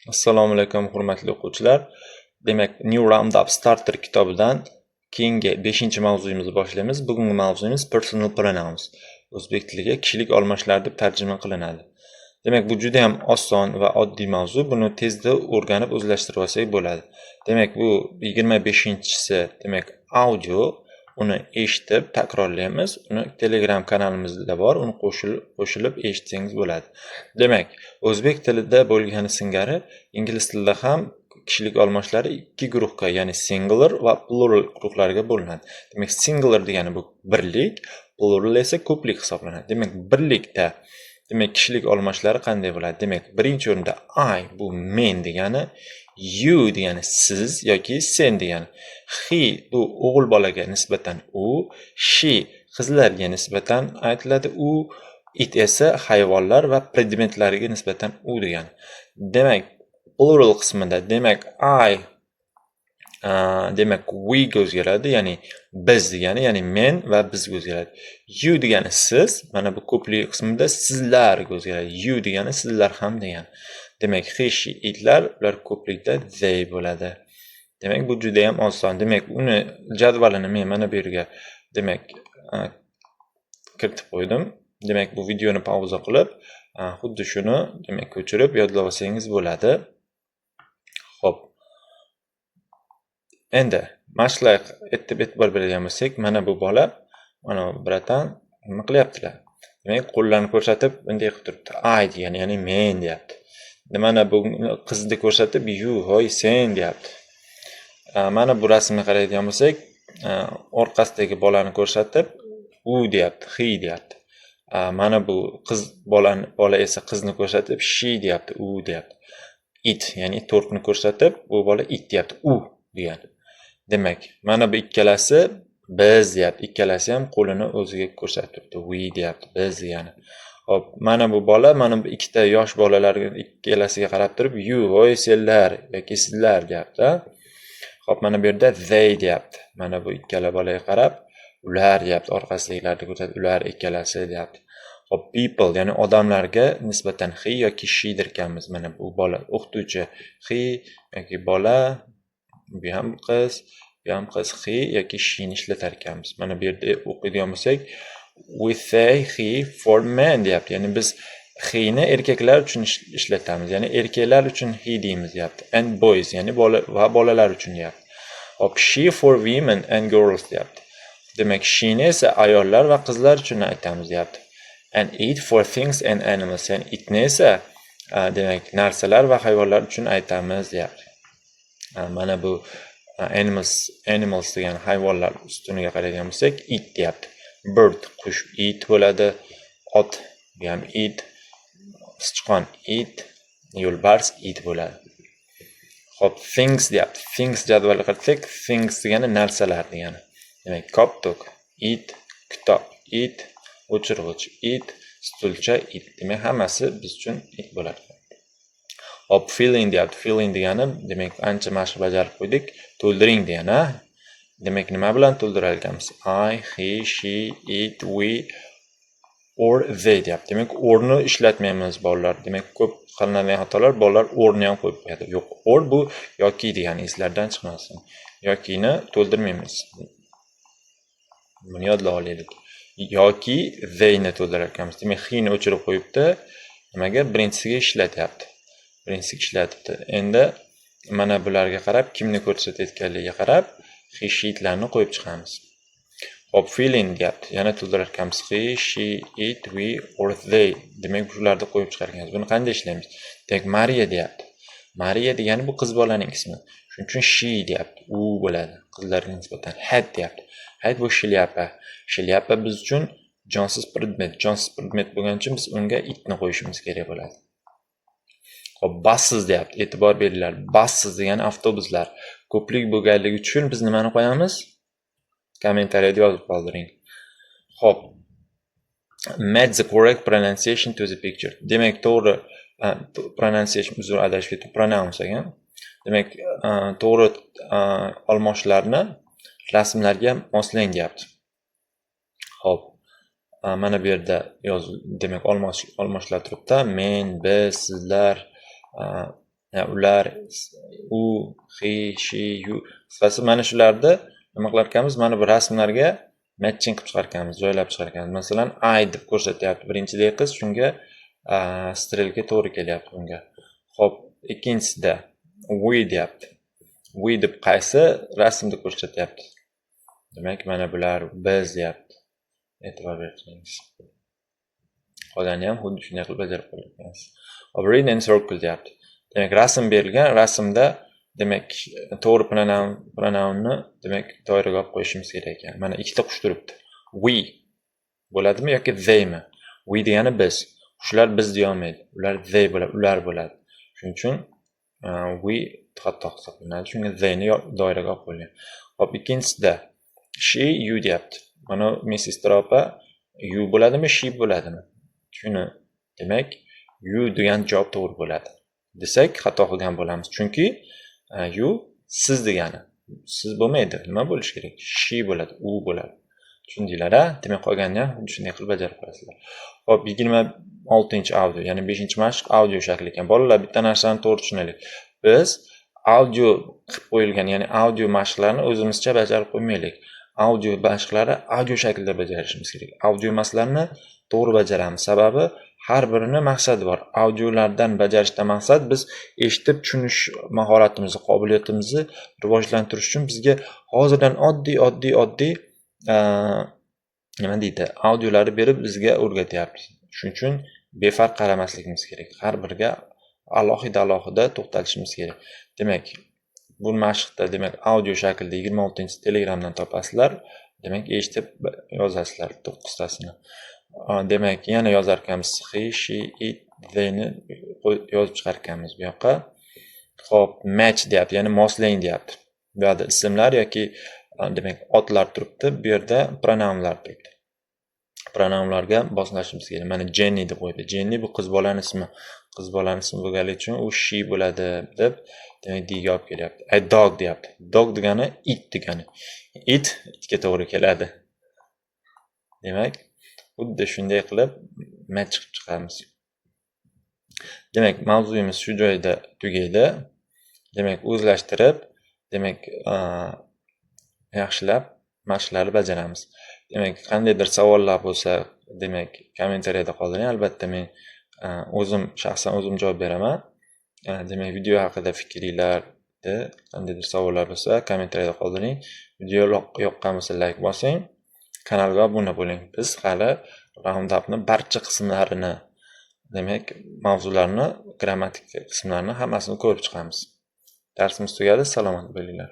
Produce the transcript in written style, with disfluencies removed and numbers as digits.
Assalomu alaykum hurmatli o'quvchilar. Demak, New Roundup Starter kitobidan keyingi 5-mavzuyimizni boshlaymiz. Bugungi mavzuyimiz personal pronouns. O'zbek tiliga kishilik olmoshlar deb tarjima qilinadi. Demak, bu juda ham oson va oddiy mavzu. Buni tezda o'rganib o'zlashtirib olsak bo'ladi. Demak, bu 25-si, demak, audio. Uni eshitib takrorlaymiz. Uni Telegram kanalimizda bor. Uni qo'shilib eshitsangiz bo'ladi. Demak, o'zbek tilida bo'lgani singari ingliz tilida ham kishilik olmoshlari ikki guruhga, ya'ni singular va plural guruhlarga bo'linadi. Demak, singular degani bu birlik, plural esa ko'plik hisoblanadi. Demak, birlikda demak kishilik olmoshlari qanday bo'ladi? Demak, birinchi o'rinda I bu men degani, you degani siz yoki sen degani, he bu o'g'il bolaga nisbatan u, she qizlarga nisbatan aytiladi u, it esa hayvonlar va predmetlarga nisbatan u degani. Demak, plural qismida demak I demak we ga o'zgaradi, ya'ni biz degani, ya'ni men va bizga o'zgaradi. You degani siz, mana bu ko'plik qismida sizlarga o'zgaradi. You degani sizlar ham degani. Demak, he, she, itlar, ular ko'plikda they bo'ladi. Demak, bu juda ham oson. Demak, uni jadvalini men mana bu yerga demak kiritib qo'ydim. Demak, bu videoni pauza qilib, xuddi shuni demak ko'chirib yodlab olsangiz bo'ladi. Xo'p. Endi mashqlar etib e'tibor beradigan bo'lsak, mana bu bola, mana bratan nima qilyaptilar? Demak, qo'llarni ko'rsatib bunday qilib turibdi. I degani, ya'ni men deyapti. Mana bu qizni ko'rsatib you, hoy sen deyapti. Mana bu rasmga qaraydigan bo'lsak, orqasidagi bolani ko'rsatib u deyapti, he deyapti. Mana bu qiz bola esa qizni ko'rsatib she deyapti, u deyapti. It, ya'ni to'rtni ko'rsatib bu bola it deyapti, u degani. Demak, mana bu ikkalasi biz deyapti. Ikkalasi ham qo'lini o'ziga ko'rsatib turibdi. We deyapti, biz degani. Hop, mana bu bola, mana bu ikkita yosh bolalarga ikkalasiga qarab turib, you, voy senlar yoki sizlar deyapti. Hop, mana bu yerda they deyapti. Mana bu ikkala bolaga qarab, ular deyapti. Orqasidagilarni ko'rsatib, ular ikkalasi deyapti. Hop, people, ya'ni odamlarga nisbatan he yoki she derkanmiz. Mana bu bola o'qituvchi he yoki bola, bu ham qiz, bu ham qiz he yoki she ni ishlatar ekanmiz. Mana bu yerda o'qiydigan bo'lsak, we say he for men deyapti. Ya'ni biz he ni erkaklar uchun ishlatamiz. Ya'ni erkaklar uchun he deymiz deyapti. And boys, ya'ni bolalar uchun deyapti. Hop, she for women and girls deyapti. Demak, she ni esa ayollar va qizlar uchun aytamiz deyapti. And it for things and animals, ya'ni it ni esa demak narsalar va hayvonlar uchun aytamiz deyapti. Mana bu animals degan hayvonlar ustuniga qaraydigan bo'lsak, it deyapti. Bird, qush, it bo'ladi. Ot, bu ham it. Sichqon, it. Yo'lbars, it bo'ladi. Xo'p, things deyapti. Things jadvalga qarasak, things degani narsalar degani. Demak, koptok, it, kitob, it, o'chirg'ich, it, stulcha, it. Demak, hammasi biz uchun it bo'ladi. Hop, fill in deyapti. Fill in degani, demak, ancha mashq bajarib qo'ydik. To'ldiring degani. Demak, nima bilan to'ldirar ekanmiz? I, he, she, it, we or they deyapti. Demak, orni ishlatmaymiz bolalar. Demak, ko'p qilinadigan xatolar, bolalar orni ham qo'yib qo'yadi. Yo'q, or bu yoki degani, eslardan chiqmasin. Yokini to'ldirmaymiz. Buni yodlab olaylik. Yoki they ni to'ldirar ekanmiz. Demak, he ni o'chirib qo'yibdi. Nimaga? Birinchisiga ishlatyapti. Birinchisiga ishlatibdi. Endi mana bularga qarab, kimni ko'rsatayotganligiga qarab, he, she, itlarni qo'yib chiqamiz. Hop, fill in deyapti. Yana to'ldirar ekanmiz. He, she, it, we or they. Demak, shularni qo'yib chiqar ekanmiz. Buni qanday ishlaymiz? Demak, Mariya deyapti. Mariya degani bu qiz bolaning ismi. Shuning uchun she deyapti. U bo'ladi. Qizlarga nisbatan hat deyapti. Hat bu shlyapa. Shlyapa biz uchun jonsiz predmet. Jonsiz predmet bo'lgani uchun biz unga itni qo'yishimiz kerak bo'ladi. Hop, buses deyapti. E'tibor beringlar. Buses degani avtobuslar. Ko'plik bo'lganligi uchun biz nimani qo'yamiz? Kommentariyada yozib qoldiring. Hop. Match the correct pronunciation to the picture. Demak, to'g'ri pronunciation, uzr adashib ketdim, pronounce ekan. Demak, to'g'ri olmoshlarni rasmlarga moslang deyapti. Hop. Mana bu yerda demak olmoshlar turibdi. Men, biz, sizlar, ular, u, he, she, you qisqasi mana shularni nima qilar ekanmiz? Mana bu rasmlarga matching qilib chiqar ekanmiz, joylab chiqar ekanmiz. Masalan, I deb ko'rsatyapti birinchidagi qiz, shunga strelka to'g'ri kelyapti bunga. Xo'p, ikkinchisida we deyapti. We deb qaysi rasmni ko'rsatyapti? Demak, mana bular biz deyapti. E'tibor bersangiz. Qolgani ham xuddi shunday qilib bajarib qo'ygansiz. Read and circle deyapti. Demak, rasm berilgan, rasmda demak to'g'ri pronounni demak doiraga olib qo'yishimiz kerak ekan. Mana ikkita qush turibdi. We bo'ladimi yoki they mi? We degani biz. Qushlar biz deya olmaydi. Ular they bo'ladi, ular bo'ladi. Shuning uchun we xato hisoblanadi. Shunga they ni doiraga olib qo'yilgan. Hop, ikkinchisida she, you deyapti. Mana Mrs. Tropa you bo'ladimi, she bo'ladimi? Shuni demak you degan javob to'g'ri bo'ladi. Desak xato qilgan bo'lamiz. Chunki you siz degani. Siz bo'lmaydi. Nima bo'lishi kerak? She bo'ladi, u bo'ladi. Tushundinglar-a? Demak, qolganini ham shunday qilib bajarib qo'yasizlar. Hop, 26-audio, ya'ni 5-mashq audio shakli ekan. Bolalar, bitta narsani to'g'ri tushunaylik. Biz audio qilib qo'yilgan, ya'ni audio mashqlarni o'zimizcha bajarib qo'ymaylik. Audio mashqlari audio shaklida bajarishimiz kerak. Audio mashqlarni to'g'ri bajaramiz. Sababi har birini maqsadi bor. Audiolardan bajarishdan maqsad biz eshitib tushunish mahoratimizni, qobiliyatimizni rivojlantirish uchun bizga hozirdan oddiy nima deydi, audiolarni berib bizga o'rgatyapti. Shuning uchun befarq qaramasligimiz kerak. Har biriga alohida to'xtalishimiz kerak. Demak, bu mashqda demak audio shaklda 26-Telegramdan topasizlar. Demak, eshitib yozasizlar 9 tasini. Demak, yana yozar ekanmiz. He, she, it, they ni yozib chiqar ekanmiz bu yoqqa. Xo'p, match deyapti, ya'ni moslang deyapti. Bu yerda ismlar yoki demak otlar turibdi, bu yerda pronounlar turibdi. Pronounlarga boslashimiz kerak. Mana Jenny deb qo'ydi. Jenny bu qiz bolaning ismi. Qiz bolaning ismi bo'lganligi uchun u she bo'ladi deb demak diga olib kelyapti. A dog deyapti. Dog degani it degani. Itga to'g'ri keladi. Demak, xuddi shunday qilib match qilib chiqamiz. Demak, mavzuyimiz shu joyda tugaydi. Demak, o'zlashtirib, demak, yaxshilab mashqlarni bajaramiz. Demak, qandaydir savollar bo'lsa, demak, kommentariyada qoldiring. Albatta, men shaxsan o'zim javob beraman. Demak, video haqida fikringlarni, qandaydir savollar bo'lsa, kommentariyada qoldiring. Video yoqqan bo'lsa like bosing. Kanalga obuna bo'ling. Biz hali Roundupni barcha qismlarini, demak, mavzularni, grammatik qismlarini hammasini ko'rib chiqamiz. Darsimiz tugadi. Salomat bo'linglar.